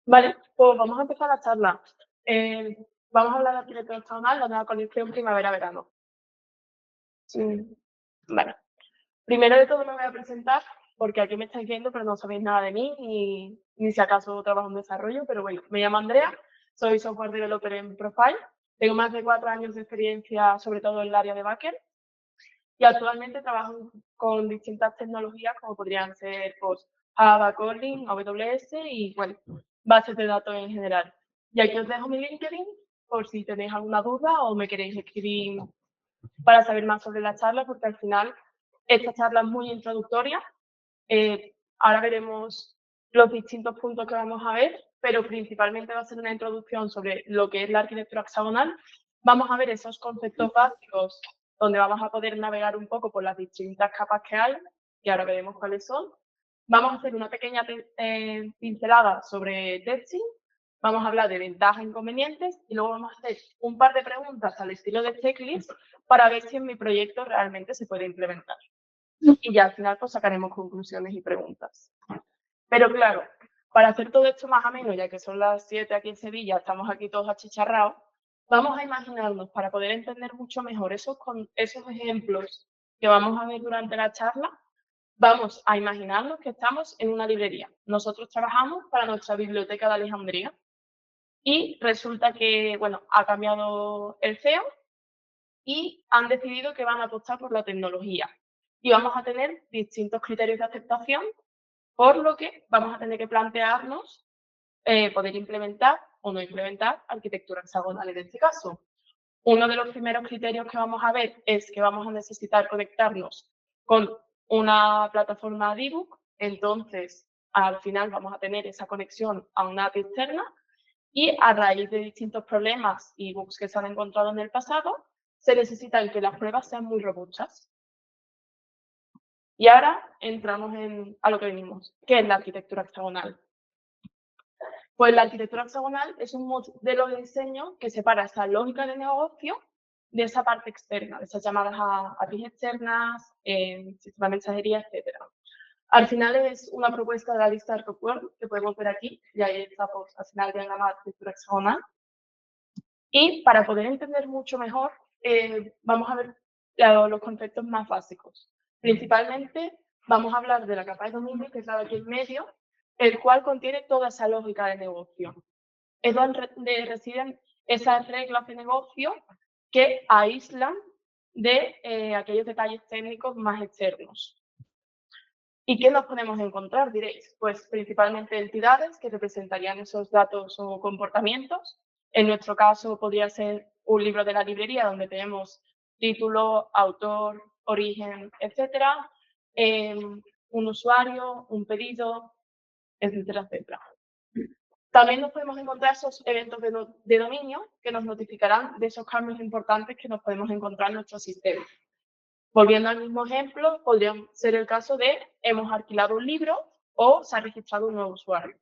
Vale, pues vamos a empezar la charla. Eh, Vamos a hablar de arquitectura hexagonal, la nueva colección primavera-verano. Vale. Primero de todo me voy a presentar, porque aquí me estáis viendo, pero no sabéis nada de mí, ni si acaso trabajo en desarrollo, pero bueno, me llamo Andrea, soy software developer en Profile, tengo más de 4 años de experiencia, sobre todo en el área de backend, y actualmente trabajo con distintas tecnologías, como podrían ser pues, Java, Kotlin, AWS y, bueno, bases de datos en general. Y aquí os dejo mi LinkedIn por si tenéis alguna duda o me queréis escribir para saber más sobre la charla, porque al final esta charla es muy introductoria. Ahora veremos los distintos puntos que vamos a ver, pero principalmente va a ser una introducción sobre lo que es la arquitectura hexagonal. Vamos a ver esos conceptos básicos donde vamos a poder navegar un poco por las distintas capas que hay, que ahora veremos cuáles son. Vamos a hacer una pequeña pincelada sobre testing, vamos a hablar de ventajas e inconvenientes y luego vamos a hacer un par de preguntas al estilo de checklist para ver si en mi proyecto realmente se puede implementar. Y ya al final pues sacaremos conclusiones y preguntas. Pero claro, para hacer todo esto más ameno, ya que son las 7 aquí en Sevilla, estamos aquí todos achicharrados, vamos a imaginarnos, para poder entender mucho mejor esos ejemplos que vamos a ver durante la charla, vamos a imaginarnos que estamos en una librería. Nosotros trabajamos para nuestra biblioteca de Alejandría y resulta que, bueno, ha cambiado el CEO y han decidido que van a apostar por la tecnología. Y vamos a tener distintos criterios de aceptación, por lo que vamos a tener que plantearnos poder implementar o no implementar arquitectura hexagonal en este caso. Uno de los primeros criterios que vamos a ver es que vamos a necesitar conectarnos con una plataforma debug, entonces al final vamos a tener esa conexión a una API externa y a raíz de distintos problemas y bugs que se han encontrado en el pasado, se necesitan que las pruebas sean muy robustas. Y ahora entramos a lo que venimos, que es la arquitectura hexagonal. Pues la arquitectura hexagonal es un modelo de diseño que separa esa lógica de negocio de esa parte externa, de esas llamadas a APIs externas, sistema de mensajería, etc. Al final es una propuesta de la lista de software que podemos ver aquí, y ahí está pues, al final de la arquitectura hexagonal. Y para poder entender mucho mejor, vamos a ver los conceptos más básicos. Principalmente vamos a hablar de la capa de dominio, que es la de aquí en medio, el cual contiene toda esa lógica de negocio. Es donde residen esas reglas de negocio que aíslan de aquellos detalles técnicos más externos. ¿Y qué nos podemos encontrar, diréis? Pues principalmente entidades que representarían esos datos o comportamientos. En nuestro caso podría ser un libro de la librería donde tenemos título, autor, origen, etcétera, un usuario, un pedido, etcétera, etcétera. También nos podemos encontrar esos eventos de dominio que nos notificarán de esos cambios importantes que nos podemos encontrar en nuestro sistema. Volviendo al mismo ejemplo, podría ser el caso de hemos alquilado un libro o se ha registrado un nuevo usuario.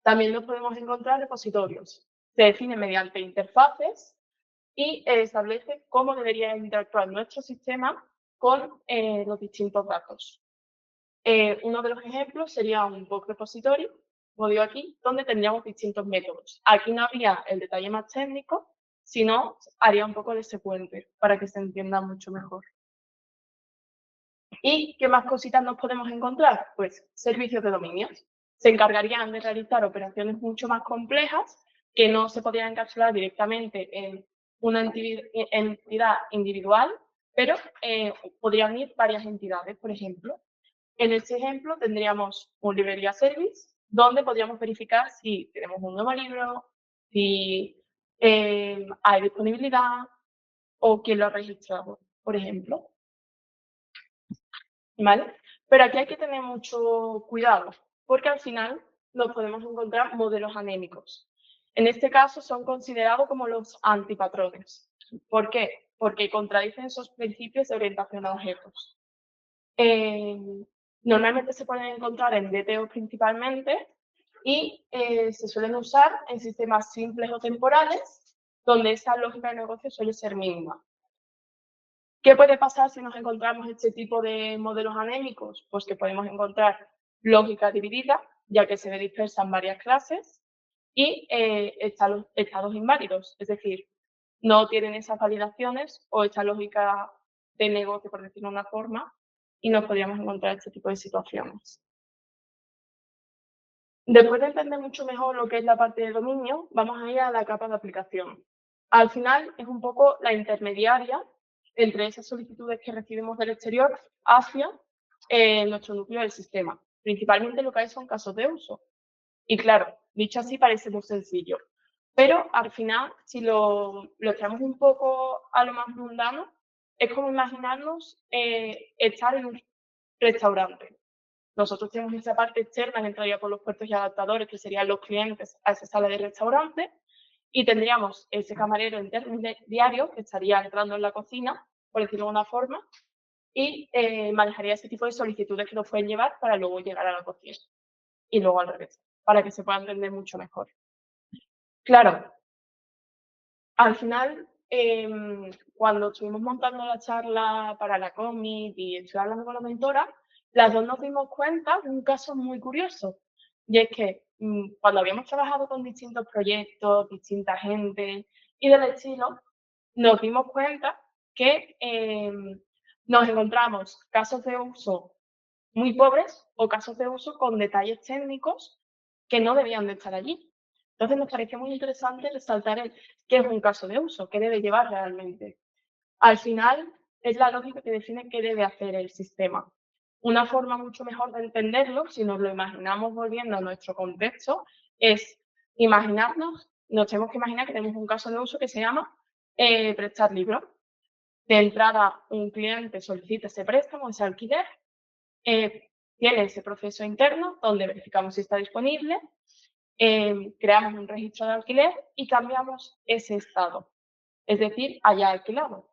También nos podemos encontrar repositorios. Se define mediante interfaces y establece cómo debería interactuar nuestro sistema con los distintos datos. Uno de los ejemplos sería un book repository, como digo aquí, donde tendríamos distintos métodos. Aquí no habría el detalle más técnico, sino haría un poco de ese puente para que se entienda mucho mejor. ¿Y qué más cositas nos podemos encontrar? Pues servicios de dominios. Se encargarían de realizar operaciones mucho más complejas que no se podrían encapsular directamente en una entidad individual, pero podrían ir varias entidades, por ejemplo. En este ejemplo tendríamos un librería service, donde podríamos verificar si tenemos un nuevo libro, si hay disponibilidad o quién lo ha registrado, por ejemplo. ¿Vale? Pero aquí hay que tener mucho cuidado, porque al final nos podemos encontrar modelos anémicos. En este caso son considerados como los antipatrones. ¿Por qué? Porque contradicen esos principios de orientación a objetos. Normalmente se pueden encontrar en DTO principalmente y se suelen usar en sistemas simples o temporales, donde esa lógica de negocio suele ser mínima. ¿Qué puede pasar si nos encontramos este tipo de modelos anémicos? Pues que podemos encontrar lógica dividida, ya que se ve dispersa en varias clases y estados inválidos, es decir, no tienen esas validaciones o esta lógica de negocio, por decirlo de una forma, y nos podríamos encontrar este tipo de situaciones. Después de entender mucho mejor lo que es la parte de dominio, vamos a ir a la capa de aplicación. Al final es un poco la intermediaria entre esas solicitudes que recibimos del exterior hacia nuestro núcleo del sistema. Principalmente lo que hay son casos de uso. Y claro, dicho así parece muy sencillo, pero al final, si lo echamos un poco a lo más mundano, es como imaginarnos estar en un restaurante. Nosotros tenemos esa parte externa que entraría por los puertos y adaptadores, que serían los clientes a esa sala de restaurante, y tendríamos ese camarero intermediario que estaría entrando en la cocina, por decirlo de una forma, y manejaría ese tipo de solicitudes que nos pueden llevar para luego llegar a la cocina. Y luego al revés, para que se pueda entender mucho mejor. Claro, al final, cuando estuvimos montando la charla para la Commit y estuve hablando con la mentora, las dos nos dimos cuenta de un caso muy curioso. Y es que cuando habíamos trabajado con distintos proyectos, distinta gente y del estilo, nos dimos cuenta que nos encontramos casos de uso muy pobres o casos de uso con detalles técnicos que no debían de estar allí. Entonces nos pareció muy interesante resaltar qué es un caso de uso, qué debe llevar realmente. Al final es la lógica que define qué debe hacer el sistema. Una forma mucho mejor de entenderlo, si nos lo imaginamos volviendo a nuestro contexto, es imaginarnos, nos tenemos que imaginar que tenemos un caso de uso que se llama prestar libros. De entrada, un cliente solicita ese préstamo, ese alquiler, tiene ese proceso interno donde verificamos si está disponible, creamos un registro de alquiler y cambiamos ese estado, es decir, haya alquilado.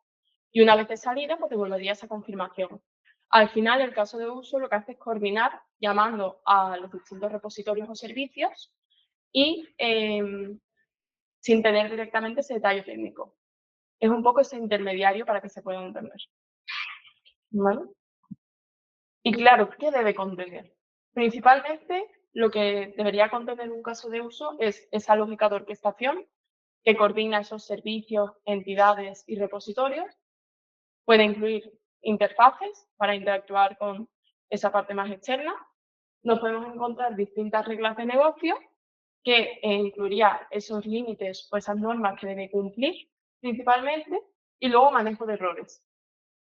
Y una vez de salida, pues devolvería esa confirmación. Al final, el caso de uso lo que hace es coordinar llamando a los distintos repositorios o servicios y sin tener directamente ese detalle técnico. Es un poco ese intermediario para que se pueda entender. ¿Vale? Y claro, ¿qué debe contener? Principalmente, lo que debería contener un caso de uso es esa lógica de orquestación que coordina esos servicios, entidades y repositorios. Puede incluir interfaces para interactuar con esa parte más externa. Nos podemos encontrar distintas reglas de negocio que incluiría esos límites o esas normas que debe cumplir principalmente y luego manejo de errores.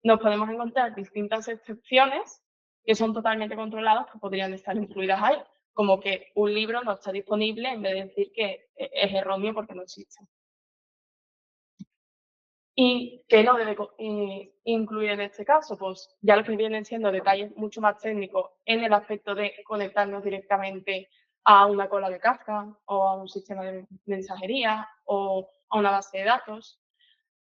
Nos podemos encontrar distintas excepciones que son totalmente controladas que podrían estar incluidas ahí, como que un libro no está disponible en vez de decir que es erróneo porque no existe. ¿Y qué no debe incluir en este caso? Pues ya lo que vienen siendo detalles mucho más técnicos en el aspecto de conectarnos directamente a una cola de Kafka o a un sistema de mensajería o a una base de datos.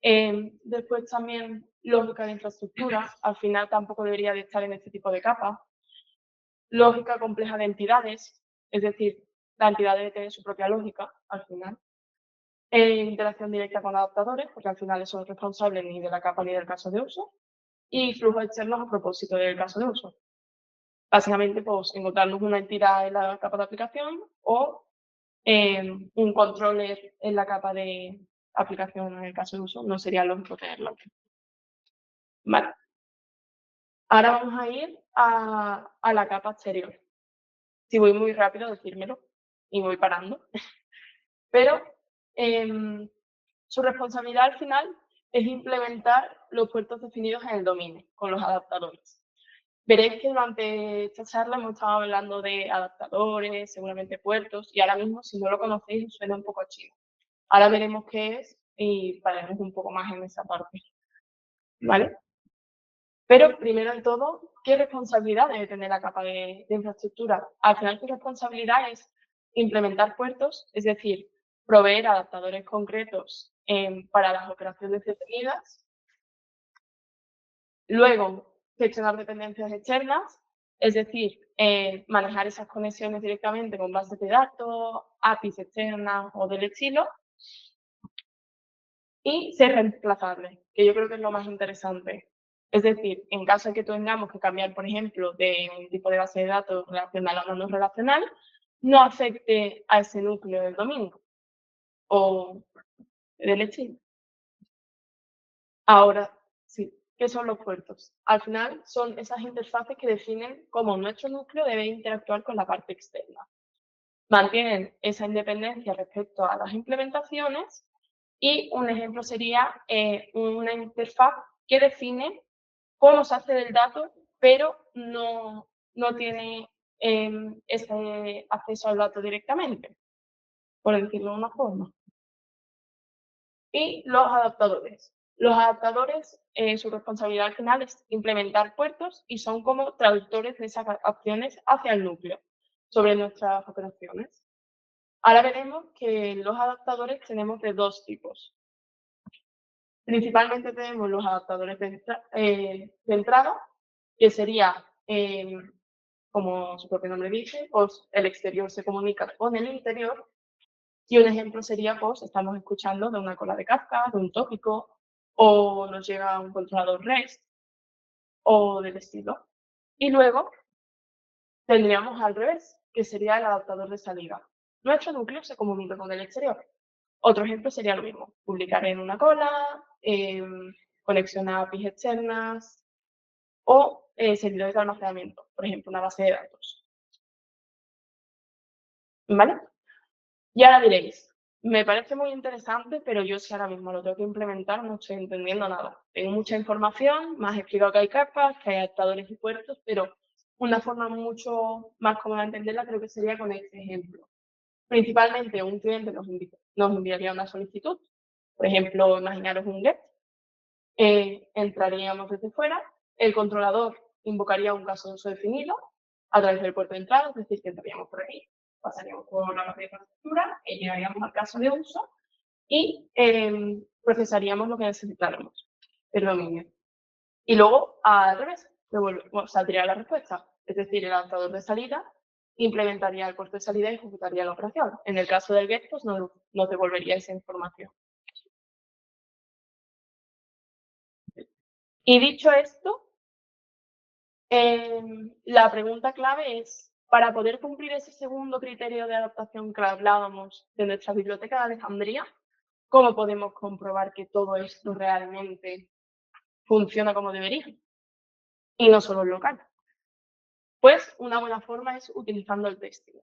Después también lógica de infraestructura, al final tampoco debería de estar en este tipo de capas. Lógica compleja de entidades, es decir, la entidad debe tener su propia lógica al final. Interacción directa con adaptadores, porque al final eso no es responsable ni de la capa ni del caso de uso. Y flujos externos a propósito del caso de uso. Básicamente, pues encontrarnos una entidad en la capa de aplicación o un controller en la capa de aplicación en el caso de uso, no sería lógico tenerlo. Vale. Ahora vamos a ir a la capa exterior. Si voy muy rápido, decírmelo y voy parando. Pero su responsabilidad al final es implementar los puertos definidos en el dominio con los adaptadores. Veréis que durante esta charla hemos estado hablando de adaptadores, seguramente puertos, y ahora mismo, si no lo conocéis, os suena un poco a chino. Ahora veremos qué es y pararemos un poco más en esa parte. ¿Vale? Pero primero de todo, ¿qué responsabilidad debe tener la capa de infraestructura? Al final, tu responsabilidad es implementar puertos, es decir, proveer adaptadores concretos para las operaciones definidas. Luego, gestionar dependencias externas, es decir, manejar esas conexiones directamente con bases de datos, APIs externas o del estilo. Y ser reemplazable, que yo creo que es lo más interesante. Es decir, en caso de que tengamos que cambiar, por ejemplo, de un tipo de base de datos relacional a una no relacional, no afecte a ese núcleo del domingo o del estilo. Ahora, sí, ¿qué son los puertos? Al final son esas interfaces que definen cómo nuestro núcleo debe interactuar con la parte externa. Mantienen esa independencia respecto a las implementaciones y un ejemplo sería una interfaz que define cómo se accede el dato, pero no tiene ese acceso al dato directamente, por decirlo de una forma. Y los adaptadores. Los adaptadores, su responsabilidad al final es implementar puertos y son como traductores de esas acciones hacia el núcleo sobre nuestras operaciones. Ahora veremos que los adaptadores tenemos de dos tipos. Principalmente tenemos los adaptadores de entrada, que sería, como su propio nombre dice, pues el exterior se comunica con el interior. Y un ejemplo sería, pues, estamos escuchando de una cola de Kafka, de un tópico, o nos llega un controlador REST, o del estilo. Y luego tendríamos al revés, que sería el adaptador de salida. Nuestro núcleo se comunica con el exterior. Otro ejemplo sería lo mismo, publicar en una cola, conexión a APIs externas o servidores de almacenamiento, por ejemplo, una base de datos. ¿Vale? Y ahora diréis, me parece muy interesante, pero yo si ahora mismo lo tengo que implementar no estoy entendiendo nada. Tengo mucha información, me has explicado que hay capas, que hay adaptadores y puertos, pero una forma mucho más cómoda de entenderla creo que sería con este ejemplo. Principalmente un cliente nos enviaría una solicitud, por ejemplo, imaginaros un GET, entraríamos desde fuera, el controlador invocaría un caso de uso definido a través del puerto de entrada, es decir, que entraríamos por ahí, pasaríamos por la parte de infraestructura, llegaríamos al caso de uso y procesaríamos lo que necesitáramos, el dominio. Y luego, al revés, saldría la respuesta, es decir, el adaptador de salida implementaría el puerto de salida y ejecutaría la operación. En el caso del GET, pues nos devolvería esa información. Y dicho esto, la pregunta clave es, para poder cumplir ese segundo criterio de adaptación que hablábamos de nuestra biblioteca de Alejandría, ¿cómo podemos comprobar que todo esto realmente funciona como debería? Y no solo en local. Pues una buena forma es utilizando el testing.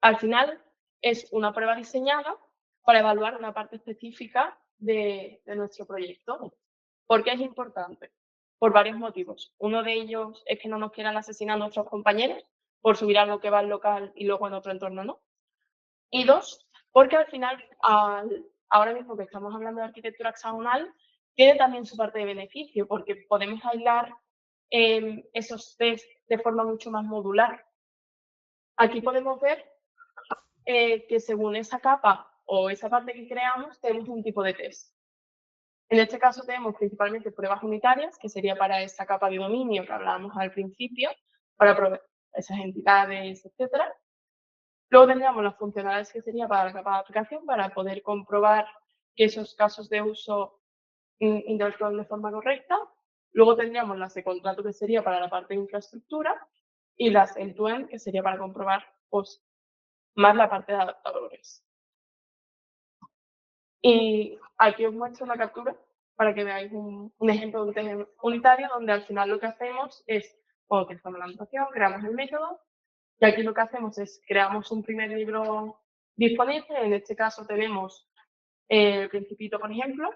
Al final es una prueba diseñada para evaluar una parte específica de nuestro proyecto. ¿Por qué es importante? Por varios motivos. Uno de ellos es que no nos quieran asesinar nuestros compañeros por subir algo que va al local y luego en otro entorno no. Y dos, porque al final, ahora mismo que estamos hablando de arquitectura hexagonal, tiene también su parte de beneficio, porque podemos aislar esos test de forma mucho más modular. Aquí podemos ver que según esa capa o esa parte que creamos, tenemos un tipo de test. En este caso tenemos principalmente pruebas unitarias, que sería para esa capa de dominio que hablábamos al principio, para probar esas entidades, etc. Luego tendríamos las funcionalidades que sería para la capa de aplicación, para poder comprobar que esos casos de uso interactúan de forma correcta. Luego tendríamos las de contrato, que sería para la parte de infraestructura, y las end-to-end, que sería para comprobar pues, más la parte de adaptadores. Y aquí os muestro una captura para que veáis un ejemplo de un test unitario donde al final lo que hacemos es, cuando utilizamos la anotación, creamos el método y aquí lo que hacemos es creamos un primer libro disponible, en este caso tenemos el Principito, por ejemplo.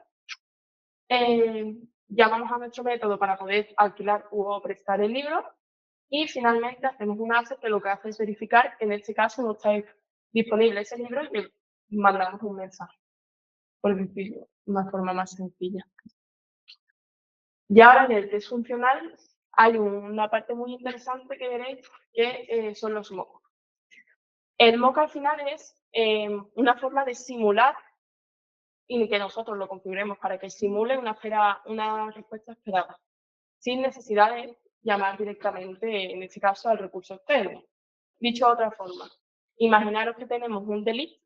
Llamamos a nuestro método para poder alquilar o prestar el libro y finalmente hacemos un asset que lo que hace es verificar que en este caso no está disponible ese libro y le mandamos un mensaje, por decirlo de una forma más sencilla. Y ahora en el test funcional hay una parte muy interesante que veréis que son los mock. El mock al final es una forma de simular y que nosotros lo configuremos para que simule una respuesta esperada, sin necesidad de llamar directamente, en este caso, al recurso externo. Dicho de otra forma, imaginaros que tenemos un delete,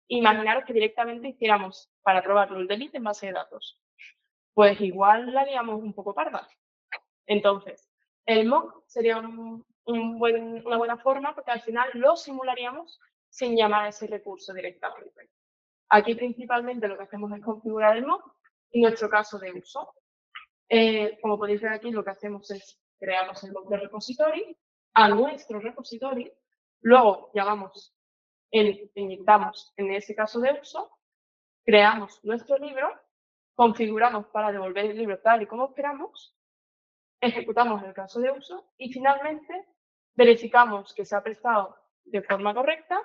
imaginaros que directamente hiciéramos para probarlo el delete en base de datos. pues igual la haríamos un poco parda. Entonces, el mock sería una buena forma porque al final lo simularíamos sin llamar a ese recurso directamente. Aquí principalmente lo que hacemos es configurar el mock y nuestro caso de uso. Como podéis ver aquí, lo que hacemos es creamos el mock de repository a nuestro repository, luego inyectamos en ese caso de uso, creamos nuestro libro, configuramos para devolver el libro tal y como esperamos, ejecutamos el caso de uso y finalmente verificamos que se ha prestado de forma correcta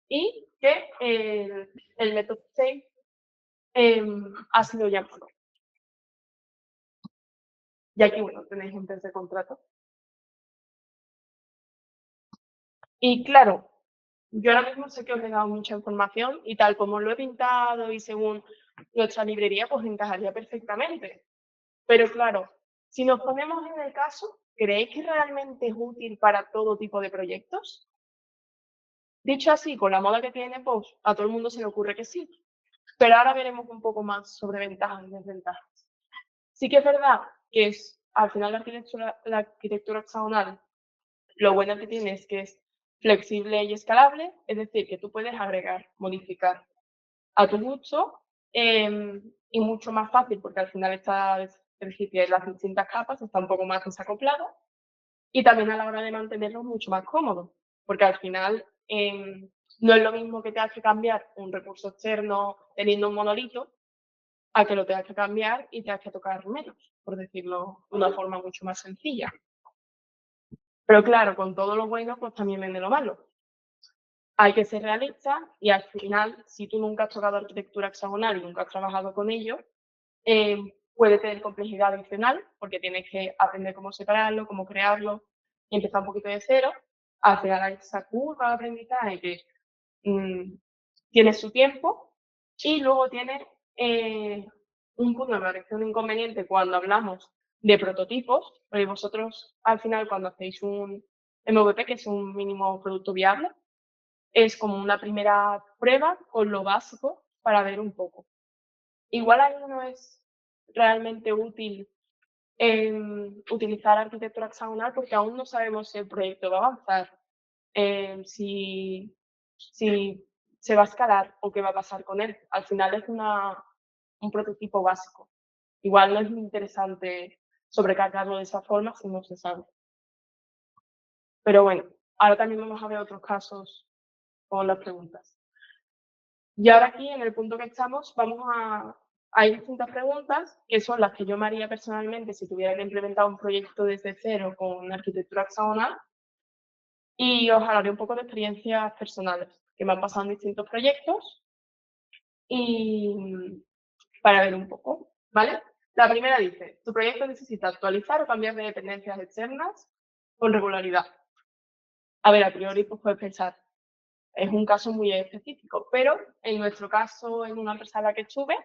y que el método save ha sido llamado. Y aquí, bueno, tenéis un test de contrato. Y claro, yo ahora mismo sé que os he dado mucha información y tal como lo he pintado y según nuestra librería, pues encajaría perfectamente. Pero claro, si nos ponemos en el caso, ¿creéis que realmente es útil para todo tipo de proyectos? Dicho así, con la moda que tiene, pues a todo el mundo se le ocurre que sí. Pero ahora veremos un poco más sobre ventajas y desventajas. Sí que es verdad que al final la arquitectura hexagonal, lo bueno que tiene es que es flexible y escalable, es decir, que tú puedes agregar, modificar a tu gusto y mucho más fácil porque al final está en las distintas capas, está un poco más desacoplado y también a la hora de mantenerlo mucho más cómodo, porque al final no es lo mismo que te hace cambiar un recurso externo teniendo un monolito a que lo tengas que cambiar y tengas que tocar menos, por decirlo de una forma mucho más sencilla. Pero claro, con todo lo bueno, pues también viene lo malo. Hay que ser realista y al final, si tú nunca has tocado arquitectura hexagonal y nunca has trabajado con ello, puede tener complejidad adicional porque tienes que aprender cómo separarlo, cómo crearlo y empezar un poquito de cero. Al final hay esa curva de aprendizaje que tiene su tiempo y luego tiene un punto, me parece un inconveniente cuando hablamos de prototipos, porque vosotros al final cuando hacéis un MVP, que es un mínimo producto viable, es como una primera prueba con lo básico para ver un poco. Igual ahí no es realmente útil utilizar arquitectura hexagonal porque aún no sabemos si el proyecto va a avanzar, si se va a escalar o qué va a pasar con él. Al final es un prototipo básico. Igual no es muy interesante sobrecargarlo de esa forma si no se sabe. Pero bueno, ahora también vamos a ver otros casos con las preguntas. Y ahora aquí, en el punto que estamos, hay distintas preguntas que son las que yo me haría personalmente si tuviera que implementar un proyecto desde cero con arquitectura hexagonal. Y os hablaré un poco de experiencias personales que me han pasado en distintos proyectos y para ver un poco, ¿vale? La primera dice, tu proyecto necesita actualizar o cambiar de dependencias externas con regularidad. A ver, a priori pues puedes pensar, es un caso muy específico, pero en nuestro caso, en una empresa en la que estuve,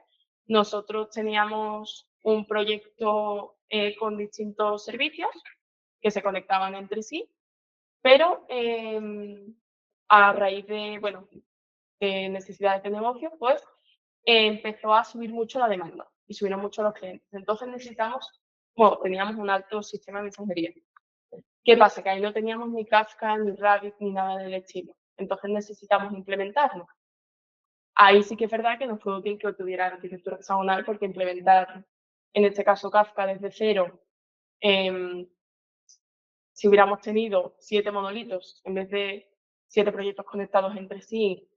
nosotros teníamos un proyecto con distintos servicios que se conectaban entre sí, pero a raíz de, bueno, de necesidades de negocio, pues empezó a subir mucho la demanda y subieron mucho los clientes. Entonces teníamos un alto sistema de mensajería. ¿Qué pasa? Que ahí no teníamos ni Kafka, ni Rabbit, ni nada del estilo. Entonces necesitamos implementarlo. Ahí sí que es verdad que nos fue útil que tuviera arquitectura hexagonal porque implementar, en este caso Kafka desde cero, si hubiéramos tenido 7 monolitos en vez de 7 proyectos conectados entre sí,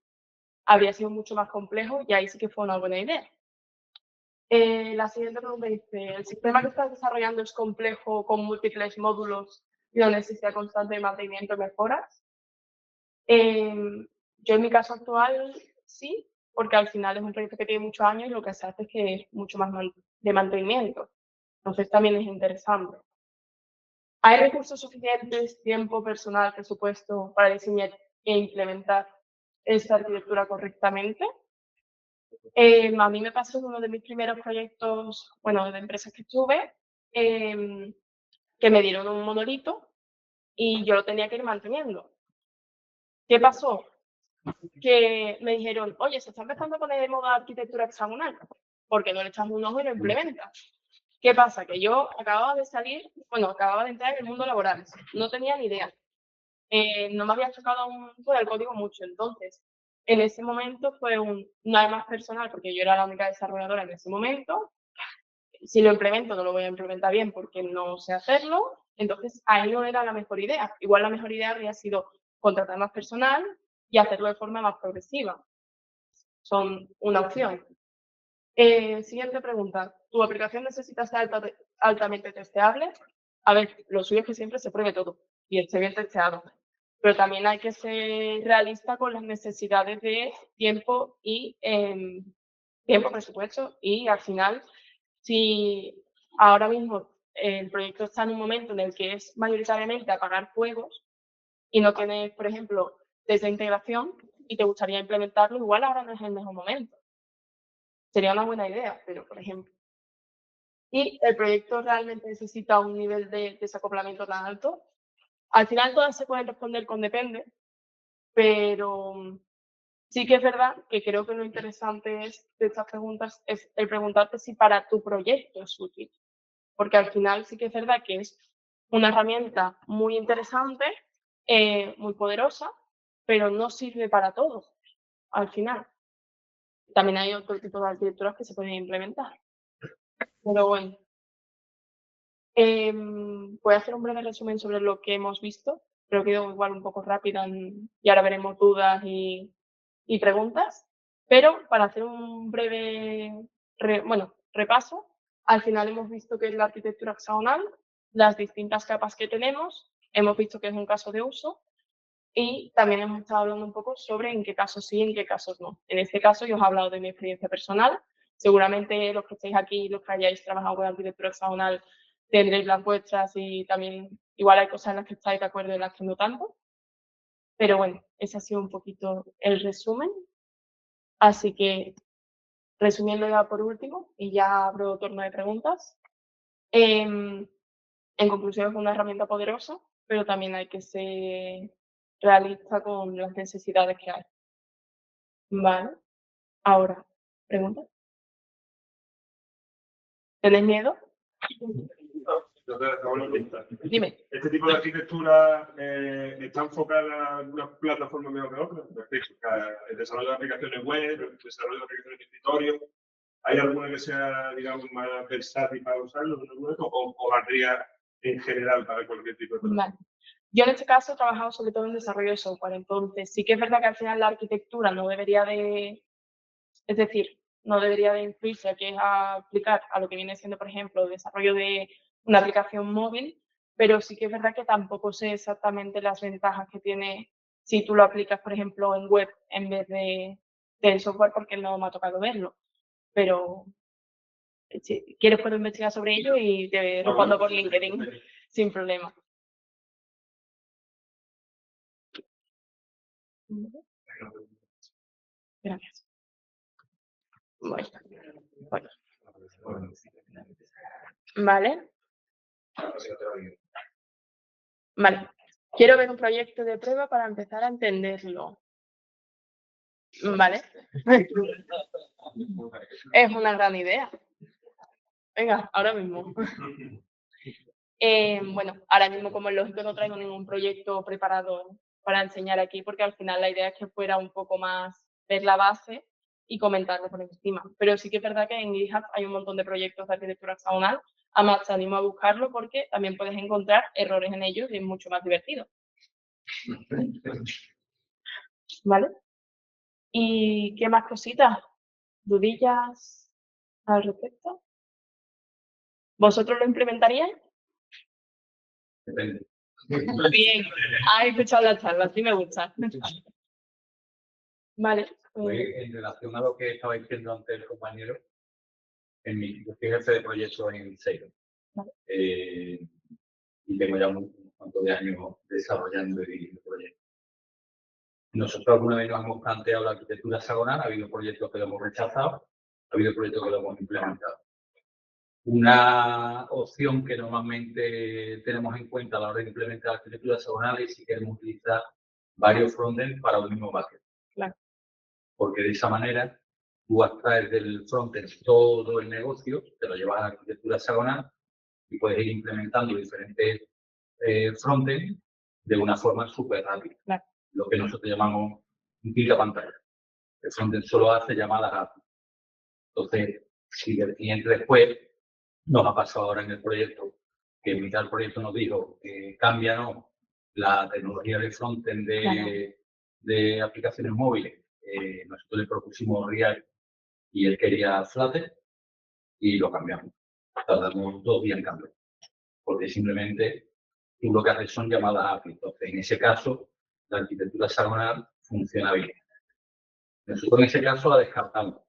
habría sido mucho más complejo y ahí sí que fue una buena idea. La siguiente pregunta dice, ¿el sistema que estás desarrollando es complejo con múltiples módulos y una necesidad constante de mantenimiento y mejoras? Yo en mi caso actual sí, porque al final es un proyecto que tiene muchos años y lo que se hace es que es mucho más de mantenimiento. Entonces también es interesante. ¿Hay recursos suficientes, tiempo, personal, presupuesto para diseñar e implementar esta arquitectura correctamente? A mí me pasó en uno de mis primeros proyectos, bueno, de empresas que estuve, que me dieron un monolito y yo lo tenía que ir manteniendo. ¿Qué pasó? Que me dijeron, oye, se está empezando a poner de moda arquitectura hexagonal. porque no le echas un ojo y lo implementas. ¿Qué pasa? Que yo acababa de salir, bueno, acababa de entrar en el mundo laboral, no tenía ni idea. No me había chocado aún por el código mucho, entonces en ese momento fue no hay más personal porque yo era la única desarrolladora en ese momento. Si lo implemento, no lo voy a implementar bien porque no sé hacerlo. Entonces ahí no era la mejor idea. Igual la mejor idea habría sido contratar más personal y hacerlo de forma más progresiva. Son una opción. Siguiente pregunta. ¿Tu aplicación necesita ser altamente testeable? A ver, lo suyo es que siempre se pruebe todo y esté bien testeado. Pero también hay que ser realista con las necesidades de tiempo y tiempo, presupuesto, y al final, si ahora mismo el proyecto está en un momento en el que es mayoritariamente apagar fuegos y no tienes, por ejemplo, desde integración y te gustaría implementarlo, igual ahora no es el mejor momento. Sería una buena idea, pero por ejemplo. Y el proyecto realmente necesita un nivel de desacoplamiento tan alto. Al final todas se pueden responder con depende, pero sí que es verdad que creo que lo interesante es, de estas preguntas es el preguntarte si para tu proyecto es útil. Porque al final sí que es verdad que es una herramienta muy interesante, muy poderosa, pero no sirve para todo al final. También hay otro tipo de arquitecturas que se pueden implementar. Pero bueno, voy a hacer un breve resumen sobre lo que hemos visto. Creo que he ido igual un poco rápida y ahora veremos dudas y preguntas. Pero para hacer un breve repaso, al final hemos visto qué es la arquitectura hexagonal, las distintas capas que tenemos, hemos visto que es un caso de uso y también hemos estado hablando un poco sobre en qué casos sí y en qué casos no. En este caso yo os he hablado de mi experiencia personal. Seguramente los que estéis aquí, los que hayáis trabajado con arquitectura hexagonal, tendréis las vuestras y también igual hay cosas en las que estáis de acuerdo y en las que no tanto. Pero bueno, ese ha sido un poquito el resumen. Así que, resumiendo ya por último, y ya abro turno de preguntas. En conclusión, es una herramienta poderosa, pero también hay que ser realista con las necesidades que hay. Vale. Ahora, pregunta. ¿Tenéis miedo? Dime. ¿Este tipo de arquitectura está enfocada en una plataforma mejor que otra? El desarrollo de aplicaciones web, el desarrollo de aplicaciones de escritorio, ¿hay alguna que sea, digamos, más versátil para usarlo o valdría en general para cualquier tipo de plataforma? Vale. Yo en este caso he trabajado sobre todo en desarrollo de software, entonces sí que es verdad que al final la arquitectura no debería de, es decir, no debería de influirse a que es a aplicar a lo que viene siendo, por ejemplo, el desarrollo de una aplicación móvil, pero sí que es verdad que tampoco sé exactamente las ventajas que tiene si tú lo aplicas, por ejemplo, en web en vez del software, porque no me ha tocado verlo. Pero si quieres puedo investigar sobre ello y te respondo por LinkedIn sin problema. Gracias. Bueno. Vale. Vale. Quiero ver un proyecto de prueba para empezar a entenderlo. Vale. Es una gran idea. Venga, ahora mismo. Bueno, ahora mismo como es lógico no traigo ningún proyecto preparado para enseñar aquí porque al final la idea es que fuera un poco más ver la base y comentarlo por encima. Pero sí que es verdad que en GitHub hay un montón de proyectos de arquitectura hexagonal. Además, te animo a buscarlo porque también puedes encontrar errores en ellos y es mucho más divertido. ¿Vale? ¿Y qué más cositas? ¿Dudillas al respecto? ¿Vosotros lo implementaríais? Depende. Bien, has escuchado la charla, sí me gusta. Vale. En relación a lo que estaba diciendo antes el compañero, yo soy jefe de proyecto en Seiro. Vale. Y tengo ya unos cuantos de años desarrollando y dirigiendo proyectos. Nosotros alguna vez nos hemos planteado la arquitectura hexagonal, ha habido proyectos que lo hemos rechazado, ha habido proyectos que lo hemos implementado. Una opción que normalmente tenemos en cuenta a la hora de implementar arquitectura hexagonal es si queremos utilizar varios frontends para un mismo backend. Claro. Porque de esa manera tú abstraes del frontend todo el negocio, te lo llevas a la arquitectura hexagonal y puedes ir implementando diferentes frontend de una forma súper rápida. Claro. Lo que nosotros llamamos un pica pantalla. El frontend solo hace llamadas API. Entonces, si el cliente después nos ha pasado ahora en el proyecto, que en mitad del proyecto nos dijo que cámbianos la tecnología de frontend de aplicaciones móviles. Nosotros le propusimos React y él quería Flutter y lo cambiamos. Tardamos 2 días en cambiar, porque simplemente tú lo que haces son llamadas API. Entonces, en ese caso, la arquitectura hexagonal funciona bien. Nosotros en ese caso la descartamos.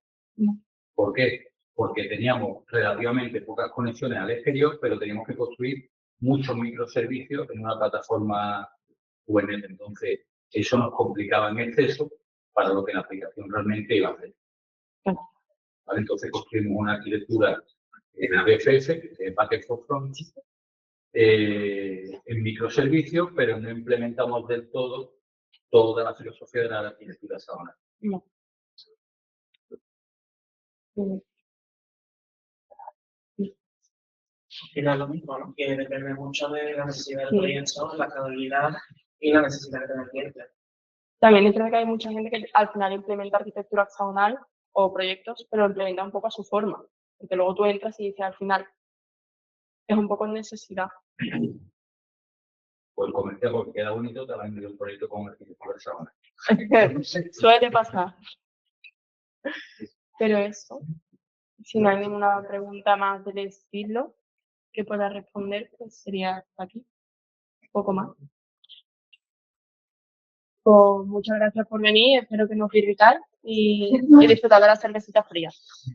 ¿Por qué? Porque teníamos relativamente pocas conexiones al exterior, pero teníamos que construir muchos microservicios en una plataforma UNL. Entonces, eso nos complicaba en exceso para lo que la aplicación realmente iba a hacer. ¿Vale? Entonces, construimos una arquitectura en BFF, que es Bucket for Front, en microservicios, pero no implementamos del todo toda la filosofía de la arquitectura hexagonal. No. Y no es lo mismo, ¿no? Que depende mucho de la necesidad del proyecto, la estabilidad y la necesidad que tenga el cliente. También es verdad que hay mucha gente que al final implementa arquitectura hexagonal o proyectos, pero lo implementa un poco a su forma. Porque luego tú entras y dices al final, es un poco necesidad. Pues el comercial, porque queda bonito, te ha vendido un proyecto con arquitectura hexagonal. Suele pasar. Pero eso, si no hay ninguna pregunta más del estilo que pueda responder, pues sería hasta aquí. Un poco más. Pues muchas gracias por venir, espero que no os irritáis y disfrutar de las cervecitas frías.